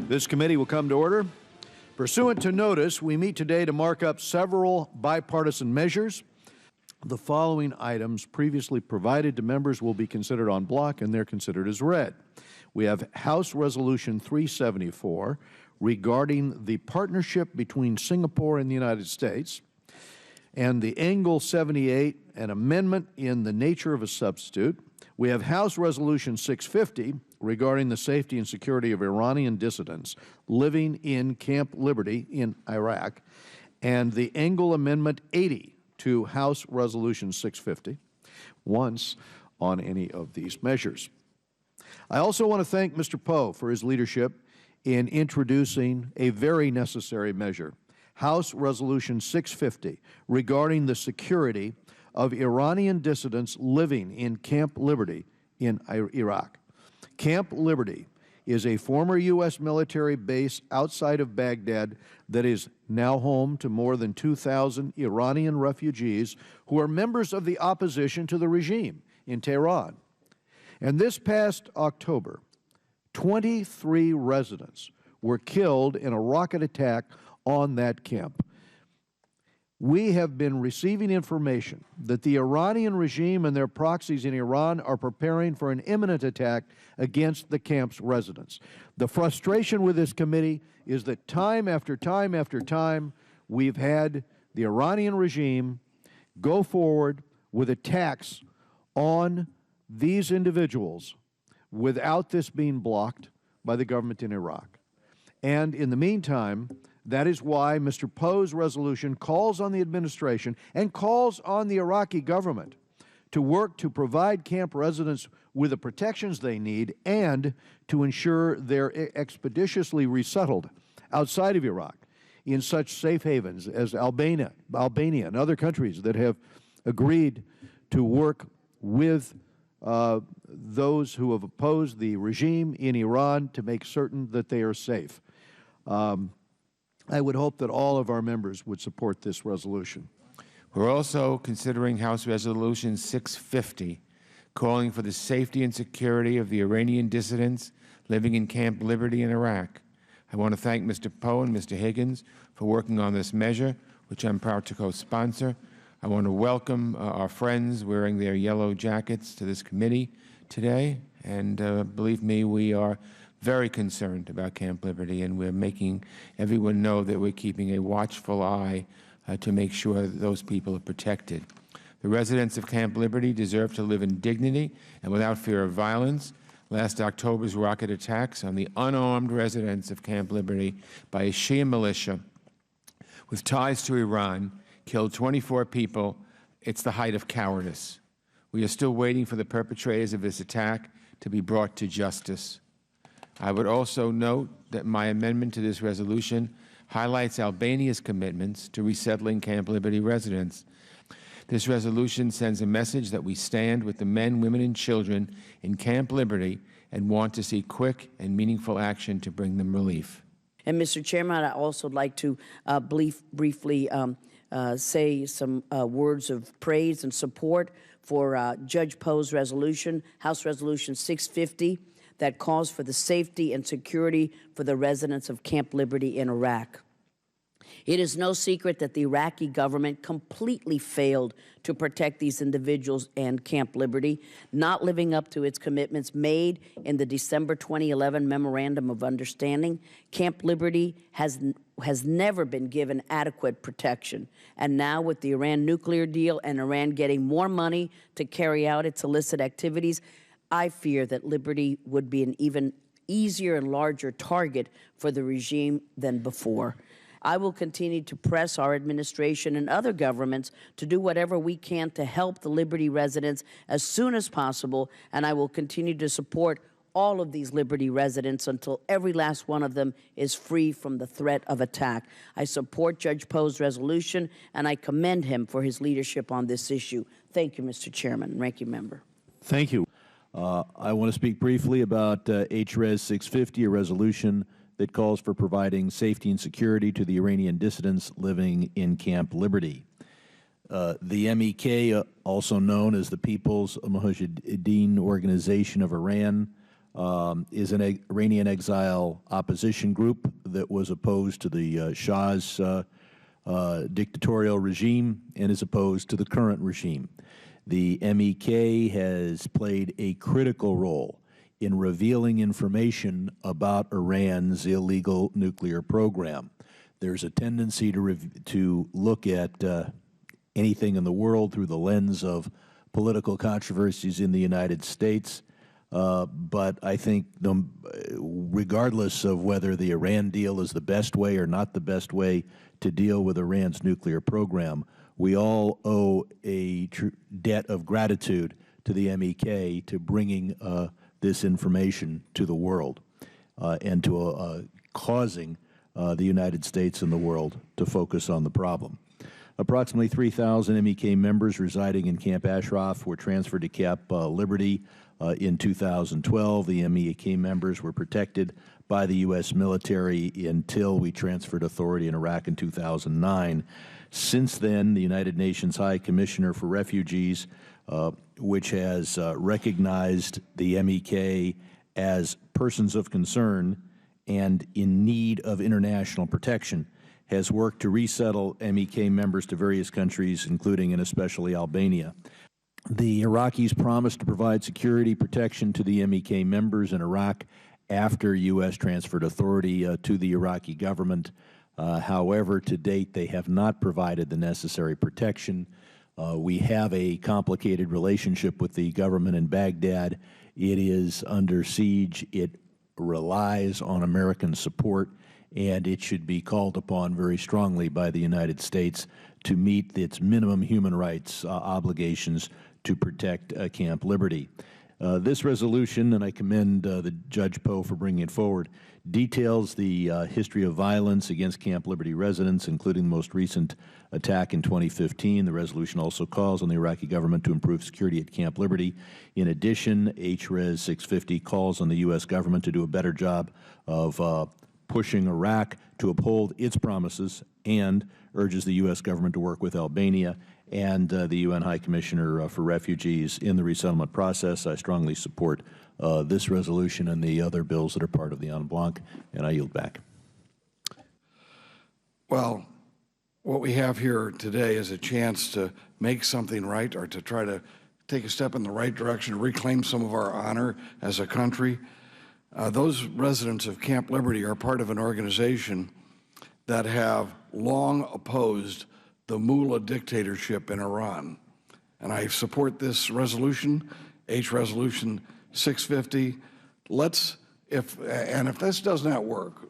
This committee will come to order. Pursuant to notice, we meet today to mark up several bipartisan measures. The following items previously provided to members will be considered en bloc, and they're considered as read. We have House Resolution 374 regarding the partnership between Singapore and the United States, and the Angle 78, an amendment in the nature of a substitute. We have House Resolution 650 regarding the safety and security of Iranian dissidents living in Camp Liberty in Iraq, and the Engel Amendment 80 to House Resolution 650, once on any of these measures. I also want to thank Mr. Poe for his leadership in introducing a very necessary measure, House Resolution 650, regarding the security of Iranian dissidents living in Camp Liberty in Iraq. Camp Liberty is a former U.S. military base outside of Baghdad that is now home to more than 2,000 Iranian refugees who are members of the opposition to the regime in Tehran. And this past October, 23 residents were killed in a rocket attack on that camp. We have been receiving information that the Iranian regime and their proxies in Iran are preparing for an imminent attack against the camp's residents. The frustration with this committee is that time after time after time, we've had the Iranian regime go forward with attacks on these individuals without this being blocked by the government in Iraq. And in the meantime, that is why Mr. Poe's resolution calls on the administration and calls on the Iraqi government to work to provide camp residents with the protections they need and to ensure they're expeditiously resettled outside of Iraq in such safe havens as Albania and other countries that have agreed to work with those who have opposed the regime in Iran to make certain that they are safe. I would hope that all of our members would support this resolution. We're also considering House Resolution 650, calling for the safety and security of the Iranian dissidents living in Camp Liberty in Iraq. I want to thank Mr. Poe and Mr. Higgins for working on this measure, which I'm proud to co-sponsor. I want to welcome our friends wearing their yellow jackets to this committee today, and believe me, we are very concerned about Camp Liberty, and we're making everyone know that we're keeping a watchful eye to make sure that those people are protected. The residents of Camp Liberty deserve to live in dignity and without fear of violence. Last October's rocket attacks on the unarmed residents of Camp Liberty by a Shia militia with ties to Iran killed 24 people. It's the height of cowardice. We are still waiting for the perpetrators of this attack to be brought to justice. I would also note that my amendment to this resolution highlights Albania's commitments to resettling Camp Liberty residents. This resolution sends a message that we stand with the men, women, and children in Camp Liberty and want to see quick and meaningful action to bring them relief. And, Mr. Chairman, I'd also like to briefly say some words of praise and support for Judge Poe's resolution, House Resolution 650, that calls for the safety and security for the residents of Camp Liberty in Iraq. It is no secret that the Iraqi government completely failed to protect these individuals and Camp Liberty, not living up to its commitments made in the December 2011 Memorandum of Understanding. Camp Liberty has never been given adequate protection. And now with the Iran nuclear deal and Iran getting more money to carry out its illicit activities, I fear that Liberty would be an even easier and larger target for the regime than before. I will continue to press our administration and other governments to do whatever we can to help the Liberty residents as soon as possible, and I will continue to support all of these Liberty residents until every last one of them is free from the threat of attack. I support Judge Poe's resolution, and I commend him for his leadership on this issue. Thank you, Mr. Chairman and Ranking Member. Thank you. I want to speak briefly about HRES 650, a resolution that calls for providing safety and security to the Iranian dissidents living in Camp Liberty. The MEK, also known as the People's Mojahedin Organization of Iran, is an Iranian exile opposition group that was opposed to the Shah's dictatorial regime and is opposed to the current regime. The MEK has played a critical role in revealing information about Iran's illegal nuclear program. There's a tendency to look at anything in the world through the lens of political controversies in the United States. But I think regardless of whether the Iran deal is the best way or not the best way to deal with Iran's nuclear program, we all owe a debt of gratitude to the MEK to bringing this information to the world and to causing the United States and the world to focus on the problem. Approximately 3,000 MEK members residing in Camp Ashraf were transferred to Camp Liberty in 2012. The MEK members were protected by the U.S. military until we transferred authority in Iraq in 2009. Since then, the United Nations High Commissioner for Refugees, which has recognized the MEK as persons of concern and in need of international protection, has worked to resettle MEK members to various countries, including and especially Albania. The Iraqis promised to provide security protection to the MEK members in Iraq after U.S. transferred authority to the Iraqi government. However, to date, they have not provided the necessary protection. We have a complicated relationship with the government in Baghdad. It is under siege. It relies on American support, and it should be called upon very strongly by the United States to meet its minimum human rights obligations to protect Camp Liberty. This resolution, and I commend the Judge Poe for bringing it forward, details the history of violence against Camp Liberty residents, including the most recent attack in 2015. The resolution also calls on the Iraqi government to improve security at Camp Liberty. In addition, HRES 650 calls on the U.S. government to do a better job of pushing Iraq to uphold its promises and urges the U.S. government to work with Albania and the UN High Commissioner for Refugees in the resettlement process. I strongly support this resolution and the other bills that are part of the en blanc, and I yield back. Well, what we have here today is a chance to make something right, or to try to take a step in the right direction, reclaim some of our honor as a country. Those residents of Camp Liberty are part of an organization that have long opposed the mullah dictatorship in Iran. And I support this resolution, Resolution 650. If this does not work,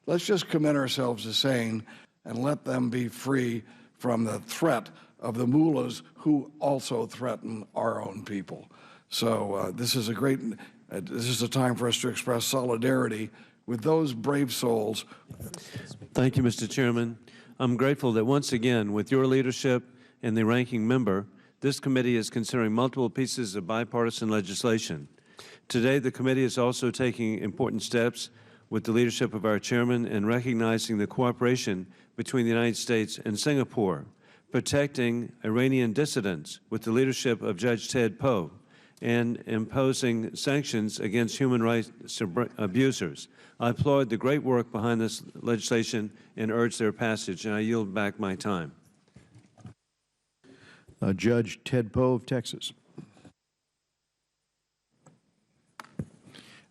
let's just commit ourselves to saying, and let them be free from the threat of the mullahs who also threaten our own people. So this is a time for us to express solidarity with those brave souls. Thank you, Mr. Chairman. I'm grateful that once again, with your leadership and the ranking member, this committee is considering multiple pieces of bipartisan legislation. Today, the committee is also taking important steps with the leadership of our chairman in recognizing the cooperation between the United States and Singapore, protecting Iranian dissidents with the leadership of Judge Ted Poe, and imposing sanctions against human rights abusers. I applaud the great work behind this legislation and urge their passage, and I yield back my time. Judge Ted Poe of Texas.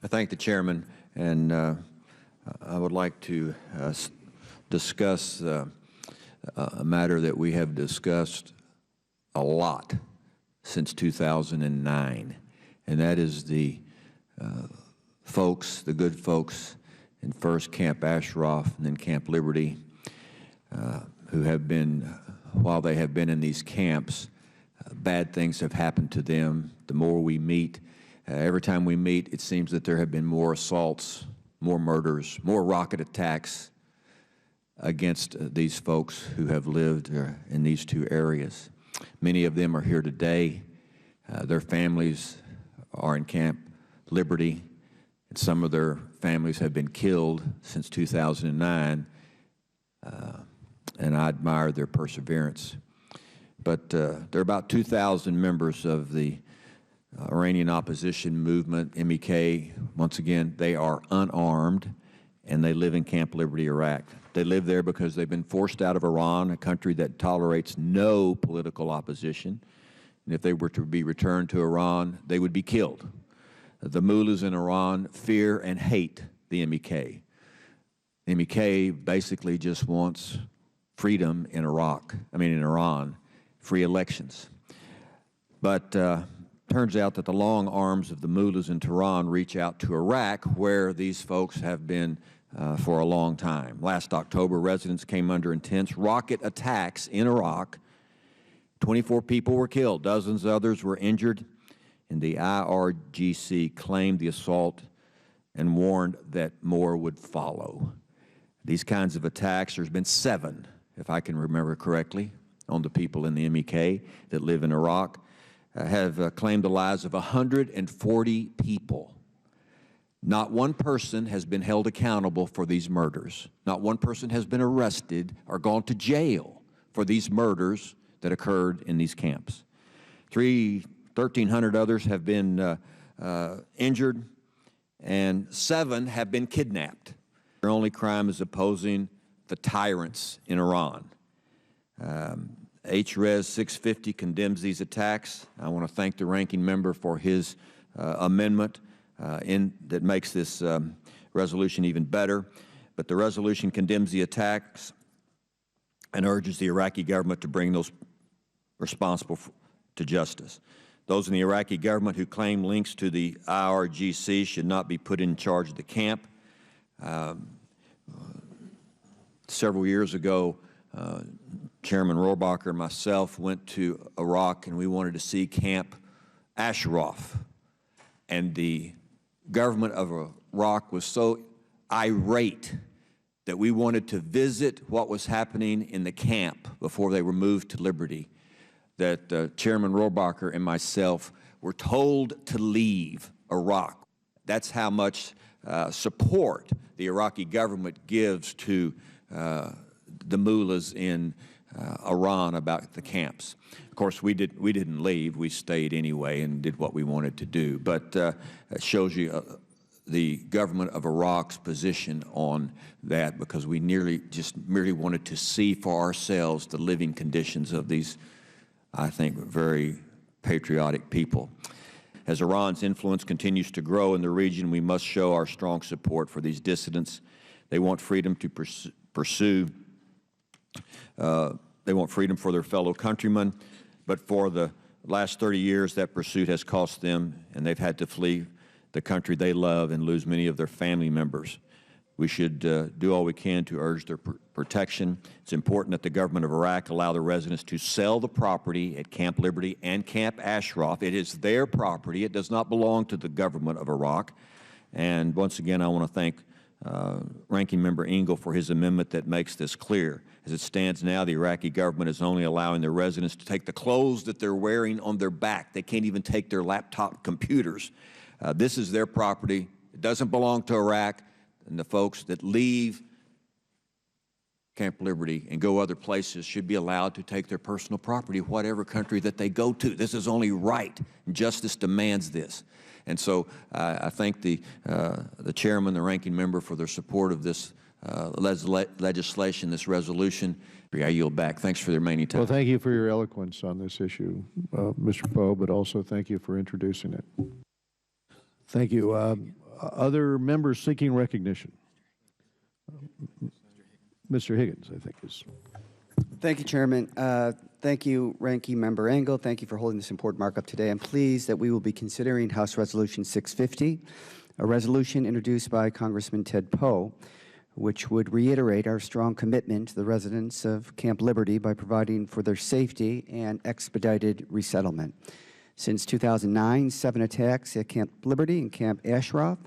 I thank the chairman, and I would like to discuss a matter that we have discussed a lot since 2009, and that is the folks, the good folks in first Camp Ashraf and then Camp Liberty, who have been, while they have been in these camps, bad things have happened to them. The more we meet, every time we meet, it seems that there have been more assaults, more murders, more rocket attacks against these folks who have lived in these two areas. Many of them are here today. Their families are in Camp Liberty, and some of their families have been killed since 2009, and I admire their perseverance. But there are about 2,000 members of the Iranian opposition movement, MEK. Once again, they are unarmed, and they live in Camp Liberty, Iraq. They live there because they've been forced out of Iran, a country that tolerates no political opposition. And if they were to be returned to Iran, they would be killed. The mullahs in Iran fear and hate the MEK. The MEK basically just wants freedom in Iran, free elections. But turns out that the long arms of the mullahs in Tehran reach out to Iraq, where these folks have been for a long time. Last October, residents came under intense rocket attacks in Iraq. 24 people were killed, dozens of others were injured, and the IRGC claimed the assault and warned that more would follow. These kinds of attacks, there's been 7, if I can remember correctly, on the people in the MEK that live in Iraq, have claimed the lives of 140 people. Not one person has been held accountable for these murders. Not one person has been arrested or gone to jail for these murders that occurred in these camps. 1,300 others have been injured, and 7 have been kidnapped. Their only crime is opposing the tyrants in Iran. HRES 650 condemns these attacks. I want to thank the ranking member for his amendment that makes this resolution even better. But the resolution condemns the attacks and urges the Iraqi government to bring those responsible to justice. Those in the Iraqi government who claim links to the IRGC should not be put in charge of the camp. Several years ago, Chairman Rohrabacher and myself went to Iraq, and we wanted to see Camp Ashraf. And the government of Iraq was so irate that we wanted to visit what was happening in the camp before they were moved to Liberty, that Chairman Rohrabacher and myself were told to leave Iraq. That's how much support the Iraqi government gives to the mullahs in Iran about the camps. Of course, we didn't leave. We stayed anyway and did what we wanted to do. But it shows you the government of Iraq's position on that, because we merely wanted to see for ourselves the living conditions of these, I think, very patriotic people. As Iran's influence continues to grow in the region, we must show our strong support for these dissidents. They want freedom to pursue. They want freedom for their fellow countrymen, but for the last 30 years, that pursuit has cost them, and they've had to flee the country they love and lose many of their family members. We should do all we can to urge their protection. It's important that the government of Iraq allow the residents to sell the property at Camp Liberty and Camp Ashraf. It is their property. It does not belong to the government of Iraq. And once again, I want to thank Ranking Member Engel for his amendment that makes this clear. As it stands now, the Iraqi government is only allowing their residents to take the clothes that they're wearing on their back. They can't even take their laptop computers. This is their property. It doesn't belong to Iraq. And the folks that leave Camp Liberty and go other places should be allowed to take their personal property, whatever country that they go to. This is only right, and justice demands this. And so I thank the chairman, the ranking member, for their support of this legislation, this resolution. I yield back. Thanks for the remaining time. Well, thank you for your eloquence on this issue, Mr. Poe, but also thank you for introducing it. Thank you. Other members seeking recognition? Mr. Higgins, I think, is. Thank you, Chairman. Thank you, Ranking Member Engel. Thank you for holding this important markup today. I'm pleased that we will be considering House Resolution 650, a resolution introduced by Congressman Ted Poe, which would reiterate our strong commitment to the residents of Camp Liberty by providing for their safety and expedited resettlement. Since 2009, 7 attacks at Camp Liberty and Camp Ashraf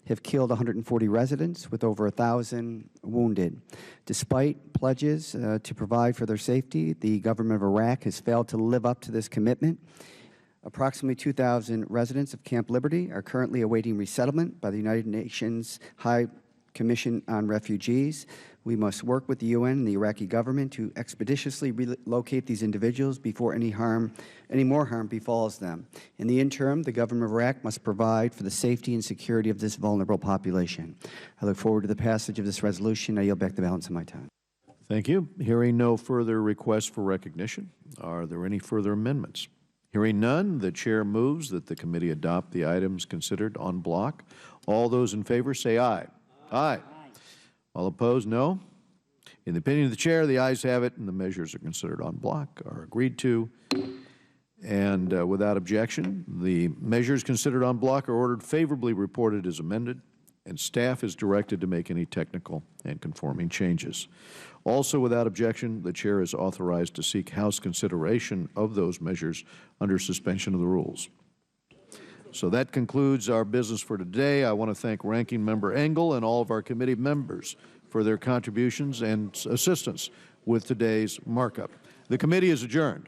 have killed 140 residents, with over 1,000 wounded. Despite pledges to provide for their safety, the government of Iraq has failed to live up to this commitment. Approximately 2,000 residents of Camp Liberty are currently awaiting resettlement by the United Nations High Commission on Refugees. We must work with the UN and the Iraqi government to expeditiously relocate these individuals before any more harm befalls them. In the interim, the government of Iraq must provide for the safety and security of this vulnerable population. I look forward to the passage of this resolution. I yield back the balance of my time. Thank you. Hearing no further requests for recognition, are there any further amendments? Hearing none, the chair moves that the committee adopt the items considered en bloc. All those in favor say aye. Aye. All opposed, no. In the opinion of the chair, the ayes have it, and the measures are considered en bloc, are agreed to. And without objection, the measures considered en bloc are ordered favorably reported as amended, and staff is directed to make any technical and conforming changes. Also, without objection, the chair is authorized to seek House consideration of those measures under suspension of the rules. So that concludes our business for today. I want to thank Ranking Member Engel and all of our committee members for their contributions and assistance with today's markup. The committee is adjourned.